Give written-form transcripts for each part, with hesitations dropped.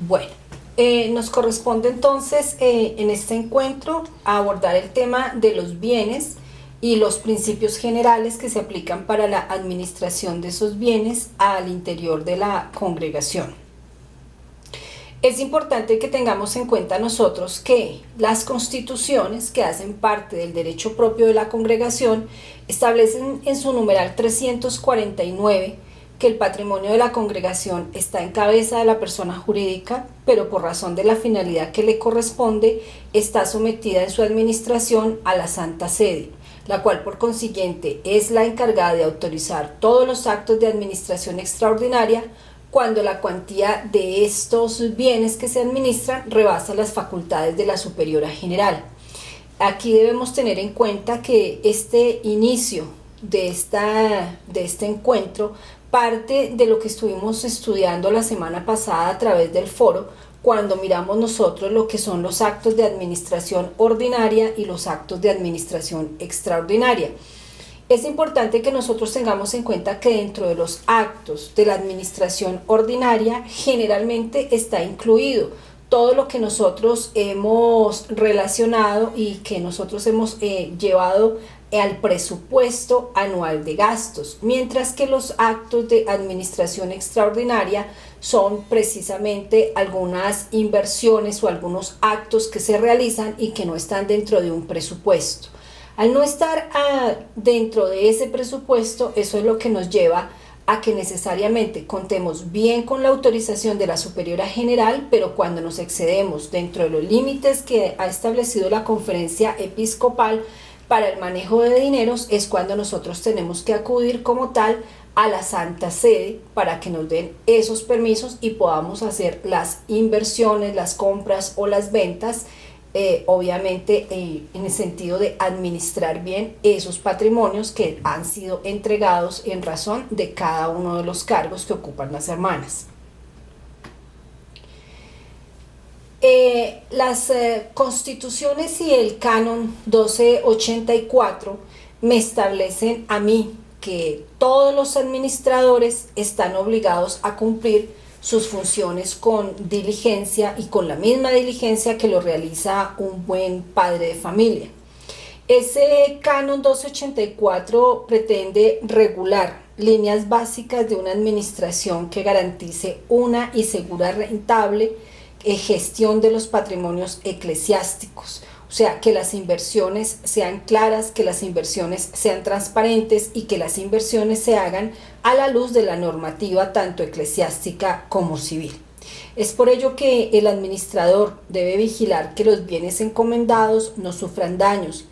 Bueno, nos corresponde entonces en este encuentro abordar el tema de los bienes y los principios generales que se aplican para la administración de esos bienes al interior de la congregación. Es importante que tengamos en cuenta nosotros que las constituciones que hacen parte del derecho propio de la congregación establecen en su numeral 349 que el patrimonio de la congregación está en cabeza de la persona jurídica, pero por razón de la finalidad que le corresponde, está sometida en su administración a la Santa Sede, la cual por consiguiente es la encargada de autorizar todos los actos de administración extraordinaria cuando la cuantía de estos bienes que se administran rebasa las facultades de la superiora general. Aquí debemos tener en cuenta que este inicio de este encuentro parte de lo que estuvimos estudiando la semana pasada a través del foro, cuando miramos nosotros lo que son los actos de administración ordinaria y los actos de administración extraordinaria. Es importante que nosotros tengamos en cuenta que dentro de los actos de la administración ordinaria generalmente está incluido todo lo que nosotros hemos relacionado y que nosotros hemos llevado al presupuesto anual de gastos, mientras que los actos de administración extraordinaria son precisamente algunas inversiones o algunos actos que se realizan y que no están dentro de un presupuesto. Al no estar dentro de ese presupuesto, eso es lo que nos lleva a que necesariamente contemos bien con la autorización de la superiora general, pero cuando nos excedemos dentro de los límites que ha establecido la conferencia episcopal para el manejo de dineros, es cuando nosotros tenemos que acudir como tal a la Santa Sede para que nos den esos permisos y podamos hacer las inversiones, las compras o las ventas, obviamente en el sentido de administrar bien esos patrimonios que han sido entregados en razón de cada uno de los cargos que ocupan las hermanas. Las constituciones y el canon 1284 me establecen a mí que todos los administradores están obligados a cumplir sus funciones con diligencia y con la misma diligencia que lo realiza un buen padre de familia. Ese canon 1284 pretende regular líneas básicas de una administración que garantice una y segura rentable gestión de los patrimonios eclesiásticos. O sea, que las inversiones sean claras, que las inversiones sean transparentes y que las inversiones se hagan a la luz de la normativa tanto eclesiástica como civil. Es por ello que el administrador debe vigilar que los bienes encomendados no sufran daños.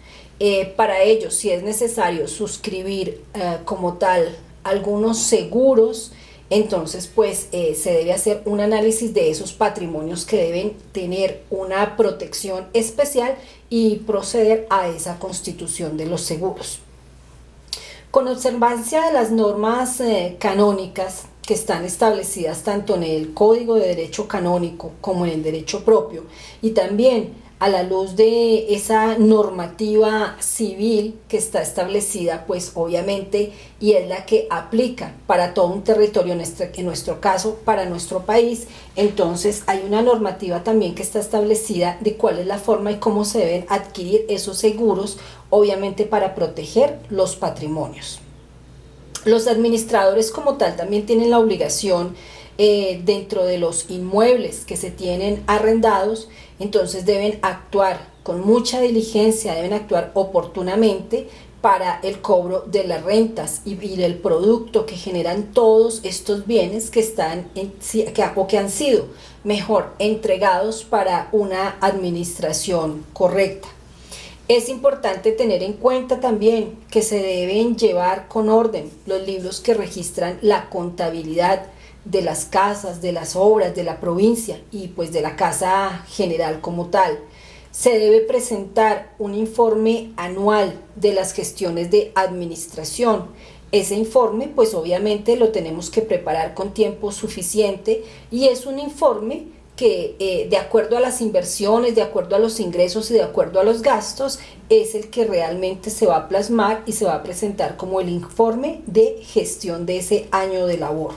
Para ello, si es necesario suscribir como tal algunos seguros, entonces pues se debe hacer un análisis de esos patrimonios que deben tener una protección especial y proceder a esa constitución de los seguros. Con observancia de las normas canónicas que están establecidas tanto en el Código de Derecho Canónico como en el Derecho Propio, y también a la luz de esa normativa civil que está establecida, pues obviamente, y es la que aplica para todo un territorio, en nuestro caso, para nuestro país, entonces hay una normativa también que está establecida de cuál es la forma y cómo se deben adquirir esos seguros, obviamente para proteger los patrimonios. Los administradores como tal también tienen la obligación dentro de los inmuebles que se tienen arrendados, entonces deben actuar con mucha diligencia, deben actuar oportunamente para el cobro de las rentas y del producto que generan todos estos bienes que están o que han sido mejor entregados para una administración correcta. Es importante tener en cuenta también que se deben llevar con orden los libros que registran la contabilidad de las casas, de las obras, de la provincia y pues de la casa general como tal. Se debe presentar un informe anual de las gestiones de administración. Ese informe pues obviamente lo tenemos que preparar con tiempo suficiente y es un informe que de acuerdo a las inversiones, de acuerdo a los ingresos y de acuerdo a los gastos, es el que realmente se va a plasmar y se va a presentar como el informe de gestión de ese año de labor.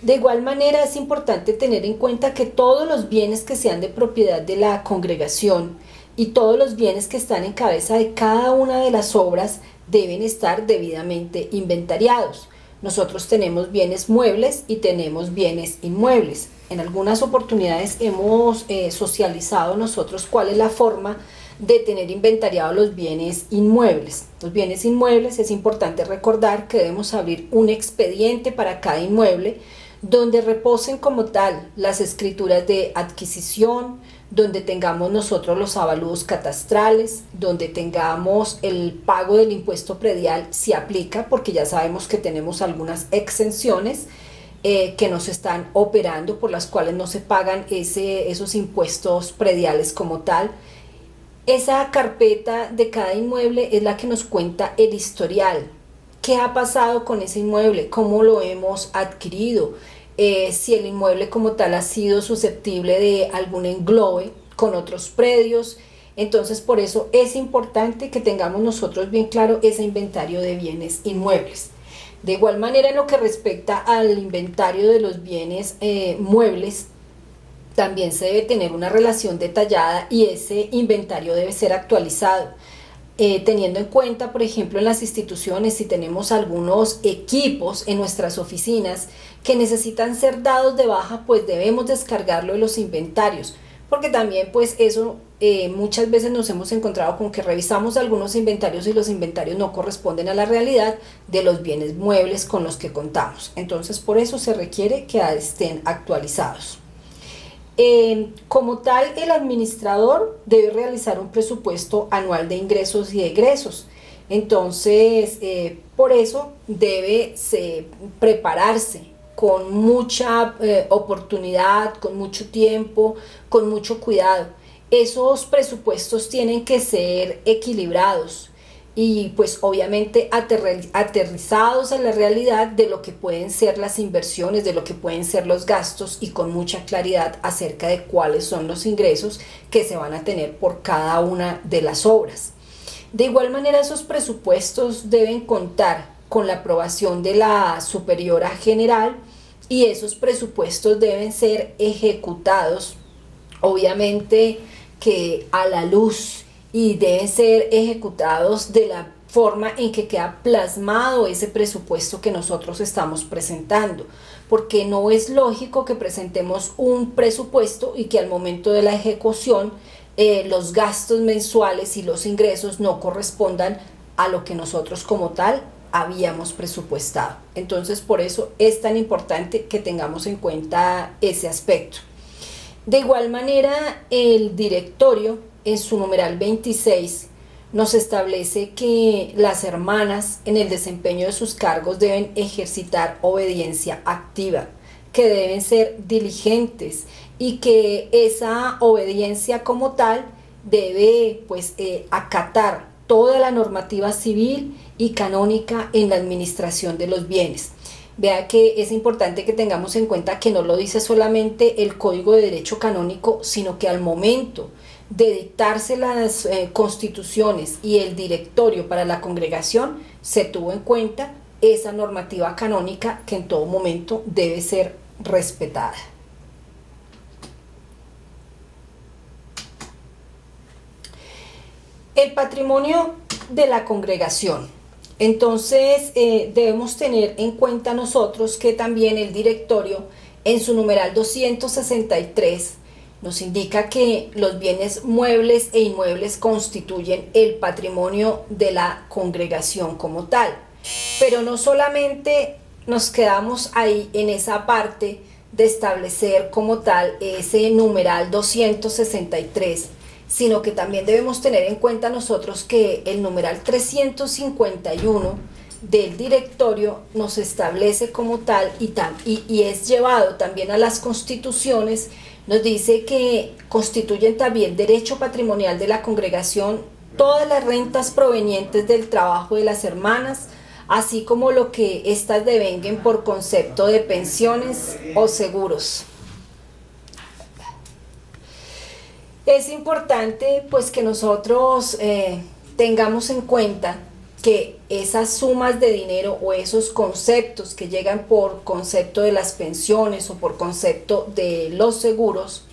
De igual manera es importante tener en cuenta que todos los bienes que sean de propiedad de la congregación y todos los bienes que están en cabeza de cada una de las obras deben estar debidamente inventariados. Nosotros tenemos bienes muebles y tenemos bienes inmuebles. En algunas oportunidades hemos socializado nosotros cuál es la forma de tener inventariados los bienes inmuebles. Los bienes inmuebles es importante recordar que debemos abrir un expediente para cada inmueble donde reposen como tal las escrituras de adquisición, donde tengamos nosotros los avalúos catastrales, donde tengamos el pago del impuesto predial si aplica, porque ya sabemos que tenemos algunas exenciones que nos están operando, por las cuales no se pagan esos impuestos prediales como tal. Esa carpeta de cada inmueble es la que nos cuenta el historial. ¿Qué ha pasado con ese inmueble? ¿Cómo lo hemos adquirido? Si el inmueble como tal ha sido susceptible de algún englobe con otros predios. Entonces, por eso es importante que tengamos nosotros bien claro ese inventario de bienes inmuebles. De igual manera, en lo que respecta al inventario de los bienes muebles, también se debe tener una relación detallada y ese inventario debe ser actualizado. Teniendo en cuenta, por ejemplo, en las instituciones, si tenemos algunos equipos en nuestras oficinas que necesitan ser dados de baja, pues debemos descargarlo de los inventarios, porque también pues eso muchas veces nos hemos encontrado con que revisamos algunos inventarios y los inventarios no corresponden a la realidad de los bienes muebles con los que contamos. Entonces, por eso se requiere que estén actualizados. Como tal, el administrador debe realizar un presupuesto anual de ingresos y de egresos. Entonces, por eso debe prepararse con mucha oportunidad, con mucho tiempo, con mucho cuidado. Esos presupuestos tienen que ser equilibrados y pues obviamente aterrizados a la realidad de lo que pueden ser las inversiones, de lo que pueden ser los gastos y con mucha claridad acerca de cuáles son los ingresos que se van a tener por cada una de las obras. De igual manera, esos presupuestos deben contar con la aprobación de la superiora general y esos presupuestos deben ser ejecutados, obviamente que a la luz, y deben ser ejecutados de la forma en que queda plasmado ese presupuesto que nosotros estamos presentando, porque no es lógico que presentemos un presupuesto y que al momento de la ejecución los gastos mensuales y los ingresos no correspondan a lo que nosotros como tal habíamos presupuestado. Entonces, por eso es tan importante que tengamos en cuenta ese aspecto. De igual manera, el directorio en su numeral 26 nos establece que las hermanas en el desempeño de sus cargos deben ejercitar obediencia activa, que deben ser diligentes y que esa obediencia como tal debe pues acatar toda la normativa civil y canónica en la administración de los bienes. Vea que es importante que tengamos en cuenta que no lo dice solamente el Código de Derecho Canónico, sino que al momento de dictarse las constituciones y el directorio para la congregación, se tuvo en cuenta esa normativa canónica que en todo momento debe ser respetada. El patrimonio de la congregación. Entonces debemos tener en cuenta nosotros que también el directorio en su numeral 263 nos indica que los bienes muebles e inmuebles constituyen el patrimonio de la congregación como tal. Pero no solamente nos quedamos ahí en esa parte de establecer como tal ese numeral 263, sino que también debemos tener en cuenta nosotros que el numeral 351 del directorio nos establece como tal y es llevado también a las constituciones. Nos dice que constituyen también derecho patrimonial de la congregación todas las rentas provenientes del trabajo de las hermanas, así como lo que éstas devenguen por concepto de pensiones o seguros. Es importante pues que nosotros tengamos en cuenta que esas sumas de dinero o esos conceptos que llegan por concepto de las pensiones o por concepto de los seguros,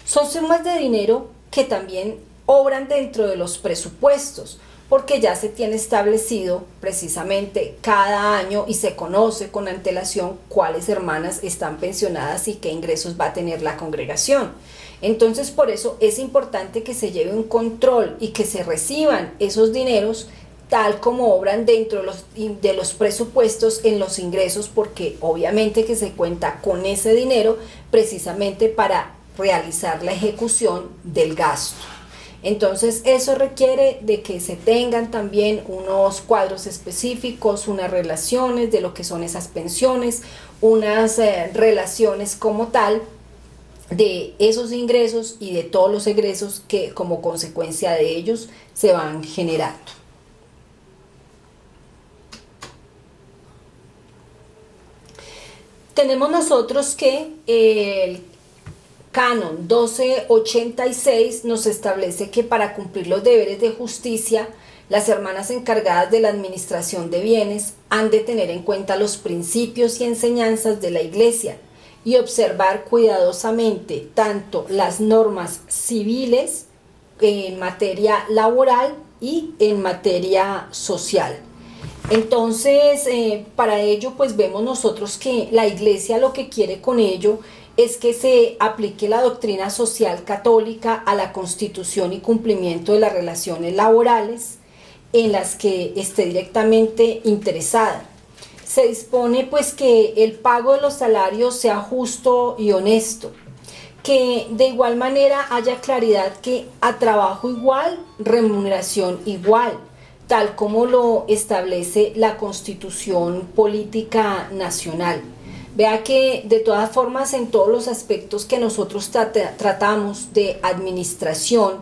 son sumas de dinero que también obran dentro de los presupuestos, porque ya se tiene establecido precisamente cada año y se conoce con antelación cuáles hermanas están pensionadas y qué ingresos va a tener la congregación. Entonces, por eso es importante que se lleve un control y que se reciban esos dineros tal como obran dentro de los presupuestos en los ingresos, porque obviamente que se cuenta con ese dinero precisamente para realizar la ejecución del gasto. Entonces eso requiere de que se tengan también unos cuadros específicos, unas relaciones de lo que son esas pensiones, unas relaciones como tal de esos ingresos y de todos los egresos que como consecuencia de ellos se van generando. Tenemos nosotros que el Canon 1286 nos establece que para cumplir los deberes de justicia, las hermanas encargadas de la administración de bienes han de tener en cuenta los principios y enseñanzas de la Iglesia y observar cuidadosamente tanto las normas civiles en materia laboral y en materia social. Entonces, para ello, pues vemos nosotros que la Iglesia lo que quiere con ello es que se aplique la doctrina social católica a la constitución y cumplimiento de las relaciones laborales en las que esté directamente interesada. Se dispone pues que el pago de los salarios sea justo y honesto, que de igual manera haya claridad que a trabajo igual, remuneración igual, tal como lo establece la Constitución Política Nacional. Vea que de todas formas en todos los aspectos que nosotros tratamos de administración,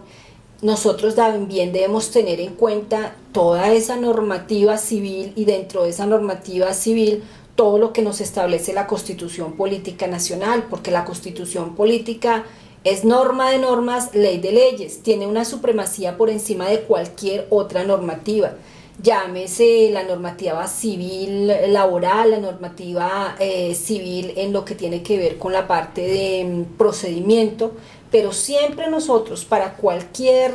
nosotros también debemos tener en cuenta toda esa normativa civil y dentro de esa normativa civil todo lo que nos establece la Constitución Política Nacional, porque la Constitución Política es norma de normas, ley de leyes, tiene una supremacía por encima de cualquier otra normativa. Llámese la normativa civil laboral, la normativa civil en lo que tiene que ver con la parte de procedimiento, pero siempre nosotros para cualquier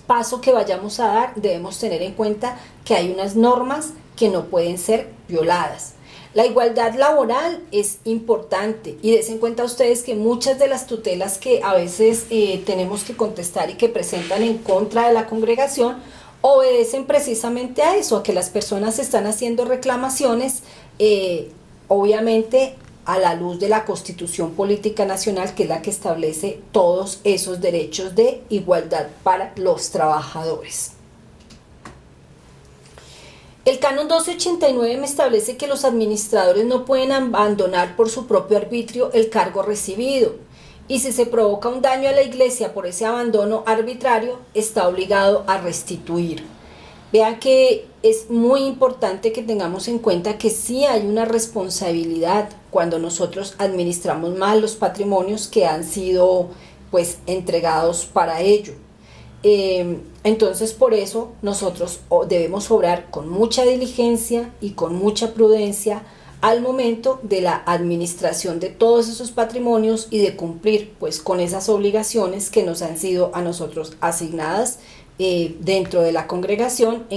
paso que vayamos a dar debemos tener en cuenta que hay unas normas que no pueden ser violadas. La igualdad laboral es importante y des en cuenta ustedes que muchas de las tutelas que a veces tenemos que contestar y que presentan en contra de la congregación obedecen precisamente a eso, a que las personas están haciendo reclamaciones, obviamente a la luz de la Constitución Política Nacional, que es la que establece todos esos derechos de igualdad para los trabajadores. El Canon 1289 me establece que los administradores no pueden abandonar por su propio arbitrio el cargo recibido, y si se provoca un daño a la Iglesia por ese abandono arbitrario, está obligado a restituir. Vean que es muy importante que tengamos en cuenta que sí hay una responsabilidad cuando nosotros administramos mal los patrimonios que han sido pues entregados para ello. Entonces por eso nosotros debemos obrar con mucha diligencia y con mucha prudencia al momento de la administración de todos esos patrimonios y de cumplir pues con esas obligaciones que nos han sido a nosotros asignadas dentro de la congregación